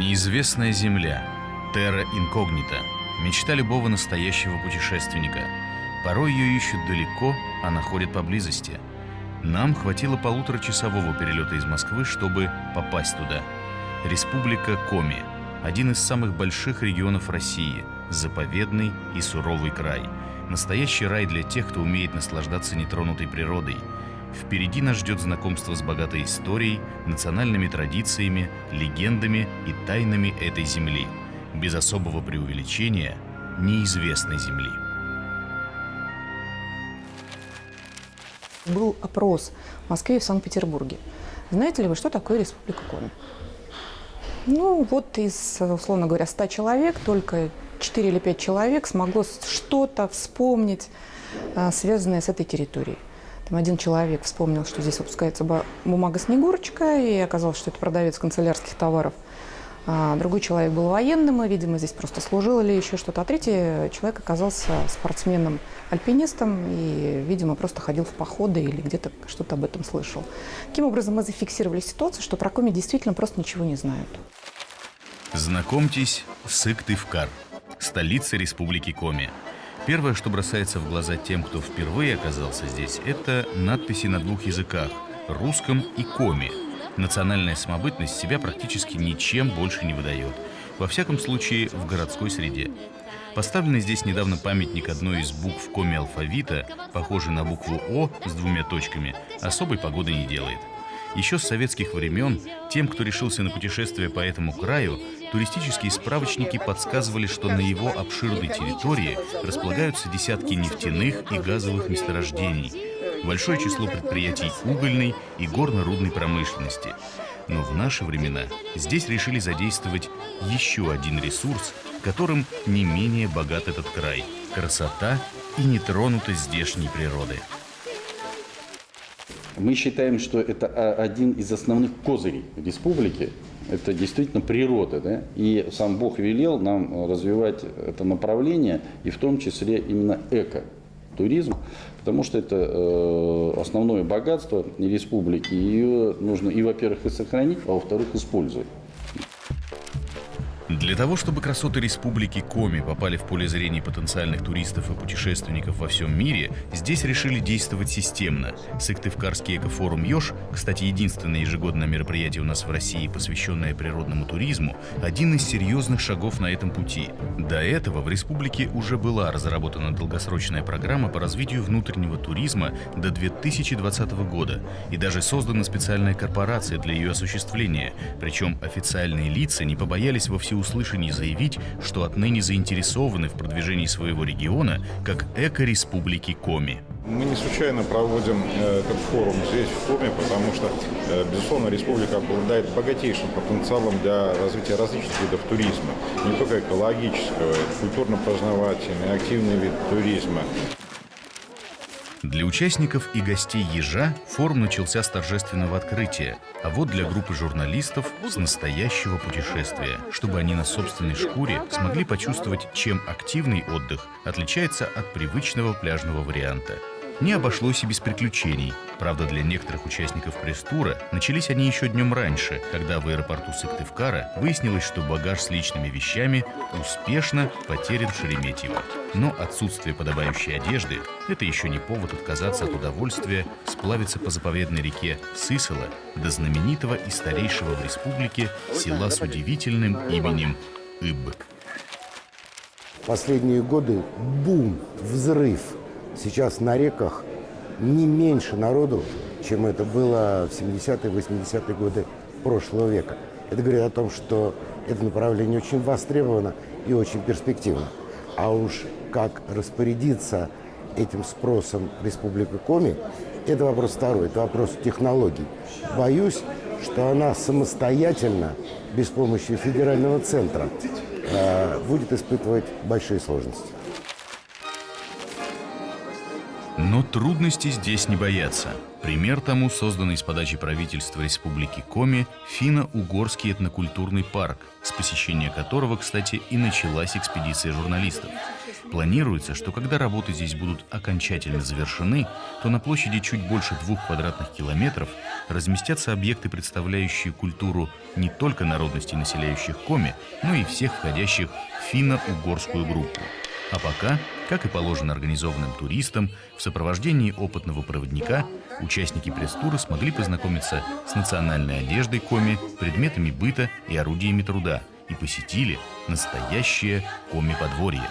Неизвестная земля, терра инкогнита, мечта любого настоящего путешественника. Порой ее ищут далеко, а находят поблизости. Нам хватило полуторачасового перелета из Москвы, чтобы попасть туда. Республика Коми – один из самых больших регионов России, заповедный и суровый край. Настоящий рай для тех, кто умеет наслаждаться нетронутой природой. Впереди нас ждет знакомство с богатой историей, национальными традициями, легендами и тайнами этой земли. Без особого преувеличения – неизвестной земли. Был опрос в Москве и в Санкт-Петербурге. Знаете ли вы, что такое Республика Коми? Ну, вот из, условно говоря, 100 человек только 4 или 5 человек смогло что-то вспомнить, связанное с этой территорией. Там один человек вспомнил, что здесь выпускается бумага «Снегурочка», и оказалось, что это продавец канцелярских товаров. Другой человек был военным, и, видимо, здесь просто служил или еще что-то. А третий человек оказался спортсменом-альпинистом и, видимо, просто ходил в походы или где-то что-то об этом слышал. Таким образом, мы зафиксировали ситуацию, что про Коми действительно просто ничего не знают. Знакомьтесь, Сыктывкар, столица Республики Коми. Первое, что бросается в глаза тем, кто впервые оказался здесь, это надписи на двух языках – русском и коми. Национальная самобытность себя практически ничем больше не выдает. Во всяком случае, в городской среде. Поставленный здесь недавно памятник одной из букв коми-алфавита, похожий на букву «О» с двумя точками, особой погоды не делает. Еще с советских времен тем, кто решился на путешествие по этому краю, туристические справочники подсказывали, что на его обширной территории располагаются десятки нефтяных и газовых месторождений, большое число предприятий угольной и горно-рудной промышленности. Но в наши времена здесь решили задействовать еще один ресурс, которым не менее богат этот край – красота и нетронутость здешней природы. Мы считаем, что это один из основных козырей республики. Это действительно природа, да? И сам Бог велел нам развивать это направление, и в том числе именно экотуризм, потому что это основное богатство республики, и ее нужно и, во-первых, и сохранить, а во-вторых, использовать. Для того, чтобы красоты Республики Коми попали в поле зрения потенциальных туристов и путешественников во всем мире, здесь решили действовать системно. Сыктывкарский экофорум «Ёж», кстати, единственное ежегодное мероприятие у нас в России, посвященное природному туризму, один из серьезных шагов на этом пути. До этого в республике уже была разработана долгосрочная программа по развитию внутреннего туризма до 2020 года, и даже создана специальная корпорация для ее осуществления. Причем официальные лица не побоялись во всеуслышание заявить, что отныне заинтересованы в продвижении своего региона как эко-республики Коми. Мы не случайно проводим этот форум здесь, в Коми, потому что, безусловно, республика обладает богатейшим потенциалом для развития различных видов туризма. Не только экологического, культурно-познавательный, активный вид туризма. Для участников и гостей «Ежа» форум начался с торжественного открытия, а вот для группы журналистов – с настоящего путешествия, чтобы они на собственной шкуре смогли почувствовать, чем активный отдых отличается от привычного пляжного варианта. Не обошлось и без приключений. Правда, для некоторых участников пресс-тура начались они еще днем раньше, когда в аэропорту Сыктывкара выяснилось, что багаж с личными вещами успешно потерян в Шереметьево. Но отсутствие подобающей одежды – это еще не повод отказаться от удовольствия сплавиться по заповедной реке Сысола до знаменитого и старейшего в республике села с удивительным именем Иб. Последние годы бум, взрыв. Сейчас на реках не меньше народу, чем это было в 70-е, 80-е годы прошлого века. Это говорит о том, что это направление очень востребовано и очень перспективно. А уж как распорядиться этим спросом Республика Коми, это вопрос второй, это вопрос технологий. Боюсь, что она самостоятельно, без помощи федерального центра, будет испытывать большие сложности. Но трудностей здесь не боятся. Пример тому созданный с подачи правительства Республики Коми финно-угорский этнокультурный парк, с посещения которого, кстати, и началась экспедиция журналистов. Планируется, что когда работы здесь будут окончательно завершены, то на площади чуть больше 2 квадратных километров разместятся объекты, представляющие культуру не только народностей, населяющих Коми, но и всех входящих в финно-угорскую группу. А пока, как и положено организованным туристам, в сопровождении опытного проводника участники пресс-тура смогли познакомиться с национальной одеждой Коми, предметами быта и орудиями труда и посетили настоящее Коми-подворье.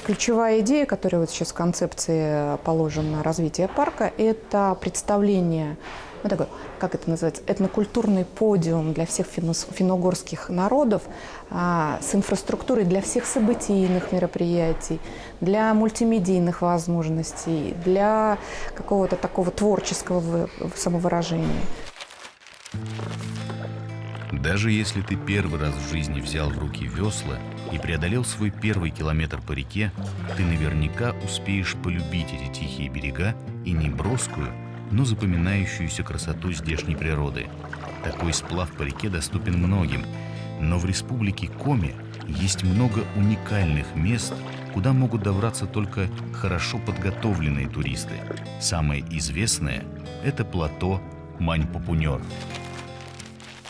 Ключевая идея, которая вот сейчас в концепции положена на развитие парка, это представление, ну, такой, как это называется, этнокультурный подиум для всех финно-угорских народов с инфраструктурой для всех событийных мероприятий, для мультимедийных возможностей, для какого-то такого творческого самовыражения. Даже если ты первый раз в жизни взял в руки весла и преодолел свой первый километр по реке, ты наверняка успеешь полюбить эти тихие берега и неброскую, но запоминающуюся красоту здешней природы. Такой сплав по реке доступен многим, но в республике Коми есть много уникальных мест, куда могут добраться только хорошо подготовленные туристы. Самое известное – это плато Мань-Пупунер.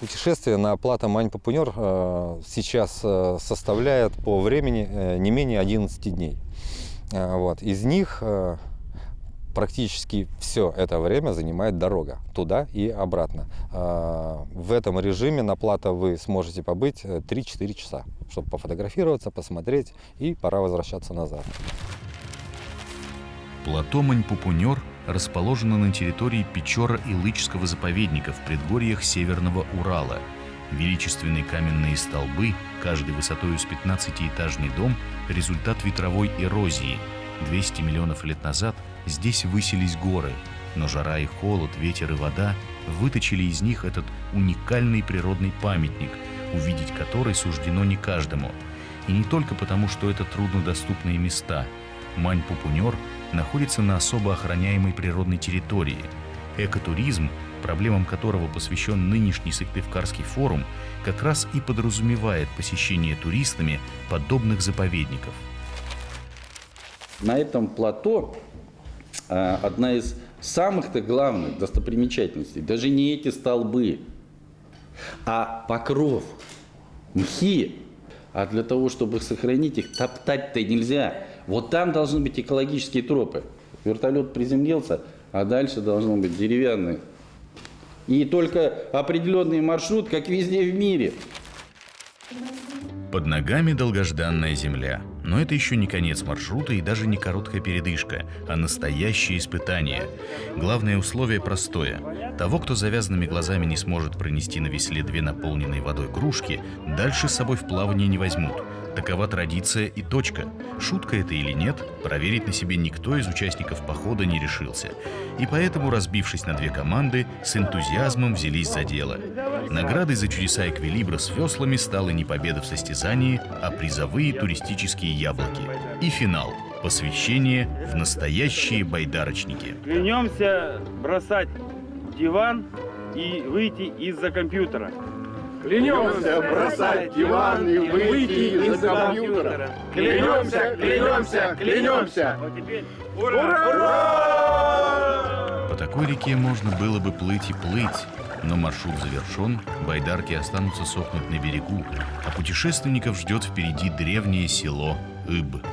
Путешествие на плато Мань-Пупунер сейчас составляет по времени не менее 11 дней. Вот. Из них практически все это время занимает дорога туда и обратно. В этом режиме на плато вы сможете побыть 3-4 часа, чтобы пофотографироваться, посмотреть, и пора возвращаться назад. Плато Мань-Пупунер расположено на территории Печора-Илычского заповедника в предгорьях Северного Урала. Величественные каменные столбы, каждый высотой с 15-этажный дом, результат ветровой эрозии. 200 миллионов лет назад здесь высились горы, но жара и холод, ветер и вода выточили из них этот уникальный природный памятник, увидеть который суждено не каждому. И не только потому, что это труднодоступные места. Мань-Пупунер находится на особо охраняемой природной территории. Экотуризм, проблемам которого посвящен нынешний Сыктывкарский форум, как раз и подразумевает посещение туристами подобных заповедников. На этом плато одна из самых-то главных достопримечательностей даже не эти столбы, а покров, мхи. А для того, чтобы сохранить их, топтать-то нельзя. Вот там должны быть экологические тропы. Вертолет приземлился, а дальше должно быть деревянные. И только определенный маршрут, как везде в мире. Под ногами долгожданная земля. Но это еще не конец маршрута и даже не короткая передышка, а настоящее испытание. Главное условие простое. Того, кто завязанными глазами не сможет пронести на весле 2 наполненные водой кружки, дальше с собой в плавание не возьмут. Такова традиция и точка. Шутка это или нет, проверить на себе никто из участников похода не решился. И поэтому, разбившись на 2 команды, с энтузиазмом взялись за дело. Наградой за чудеса эквилибра с веслами стала не победа в состязании, а призовые туристические яблоки. И финал – посвящение в настоящие байдарочники. Клянемся бросать диван и выйти из-за компьютера. Клянемся бросать диван и выйти из-за компьютера. Клянемся, клянемся, клянемся. Вот теперь Ура! По такой реке можно было бы плыть и плыть, но маршрут завершен, байдарки останутся сохнуть на берегу, а путешественников ждет впереди древнее село Иб.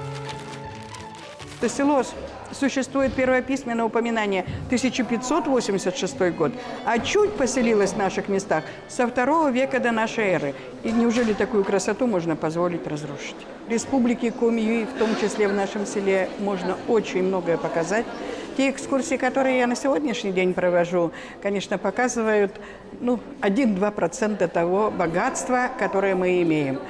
Это село существует первое письменное упоминание 1586 год, а чуть поселилось в наших местах со 2 века до нашей эры. И неужели такую красоту можно позволить разрушить? В республике Коми, в том числе в нашем селе, можно очень многое показать. Те экскурсии, которые я на сегодняшний день провожу, конечно, показывают 1-2% того богатства, которое мы имеем.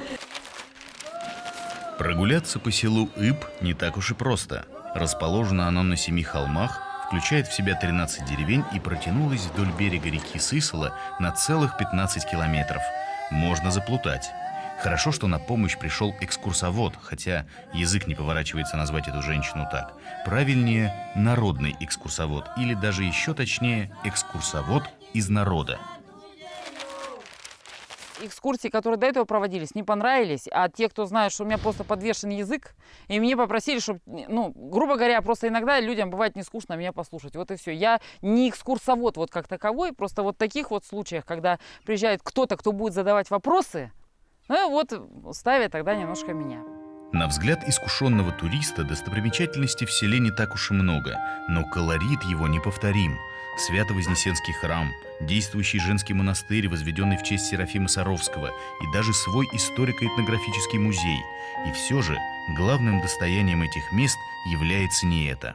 Прогуляться по селу Иб не так уж и просто. Расположено оно на 7 холмах, включает в себя 13 деревень и протянулось вдоль берега реки Сысола на целых 15 километров. Можно заплутать. Хорошо, что на помощь пришел экскурсовод, хотя язык не поворачивается назвать эту женщину так. Правильнее – народный экскурсовод, или даже еще точнее – экскурсовод из народа. Экскурсии, которые до этого проводились, не понравились, а те, кто знает, что у меня просто подвешен язык, и мне попросили, чтобы, ну, грубо говоря, просто иногда людям бывает не скучно меня послушать. Вот и все. Я не экскурсовод вот как таковой, просто вот в таких вот случаях, когда приезжает кто-то, кто будет задавать вопросы, ну вот ставят тогда немножко меня. На взгляд искушенного туриста достопримечательностей в селе не так уж и много, но колорит его неповторим. Свято-Вознесенский храм, действующий женский монастырь, возведенный в честь Серафима Саровского, и даже свой историко-этнографический музей. И все же главным достоянием этих мест является не это.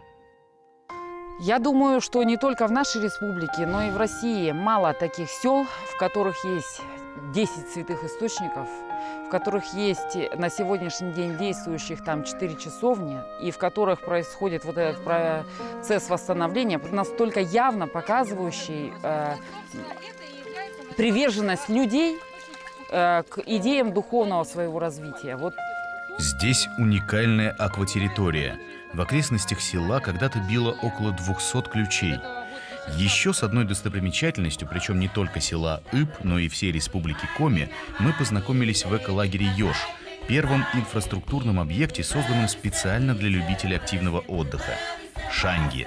Я думаю, что не только в нашей республике, но и в России мало таких сел, в которых есть 10 святых источников, в которых есть на сегодняшний день действующих там 4 часовни, и в которых происходит вот этот процесс восстановления, настолько явно показывающий приверженность людей к идеям духовного своего развития. Вот. Здесь уникальная акватерритория. В окрестностях села когда-то било около 200 ключей. Еще с одной достопримечательностью, причем не только села Иб, но и всей республики Коми, мы познакомились в эколагере «Ёж», первом инфраструктурном объекте, созданном специально для любителей активного отдыха. Шанги.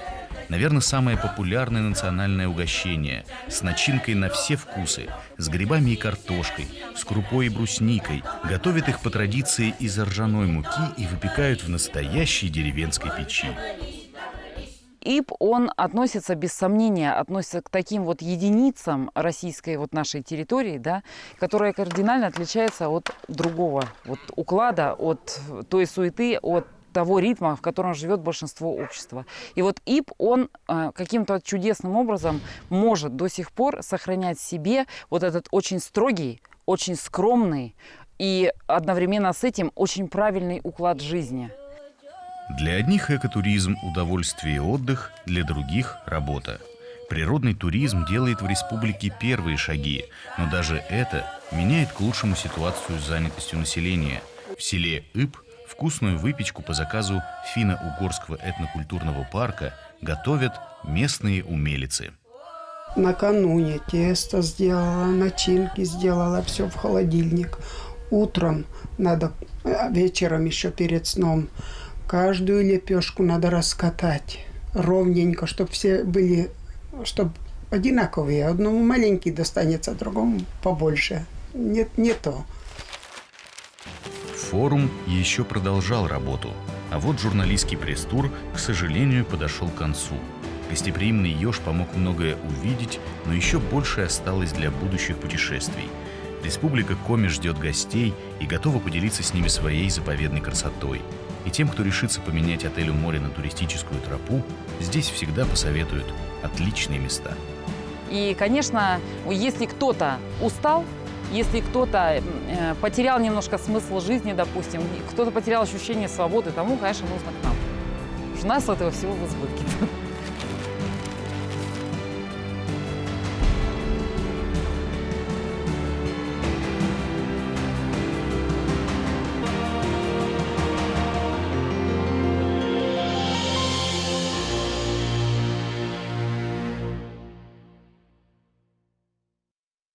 Наверное, самое популярное национальное угощение, с начинкой на все вкусы, с грибами и картошкой, с крупой и брусникой. Готовят их по традиции из ржаной муки и выпекают в настоящей деревенской печи. ИП, он относится, без сомнения, относится к таким вот единицам российской вот нашей территории, да, которая кардинально отличается от другого вот уклада, от той суеты, от того ритма, в котором живет большинство общества. И вот ИП, он каким-то чудесным образом может до сих пор сохранять в себе вот этот очень строгий, очень скромный и одновременно с этим очень правильный уклад жизни. Для одних экотуризм – удовольствие и отдых, для других – работа. Природный туризм делает в республике первые шаги, но даже это меняет к лучшему ситуацию с занятостью населения. В селе Иб вкусную выпечку по заказу финно-угорского этнокультурного парка готовят местные умелицы. Накануне тесто сделала, начинки сделала, все в холодильник. Утром надо, вечером еще перед сном, каждую лепешку надо раскатать ровненько, чтобы все были, чтобы одинаковые. Одному маленький достанется, другому побольше. Нет, не то. Форум еще продолжал работу, а вот журналистский пресс-тур, к сожалению, подошел к концу. Гостеприимный Ёж помог многое увидеть, но еще больше осталось для будущих путешествий. Республика Коми ждет гостей и готова поделиться с ними своей заповедной красотой. И тем, кто решится поменять отель у моря на туристическую тропу, здесь всегда посоветуют отличные места. И, конечно, если кто-то устал, если кто-то потерял немножко смысл жизни, допустим, кто-то потерял ощущение свободы, тому, конечно, нужно к нам. Потому что у нас этого всего в избытке.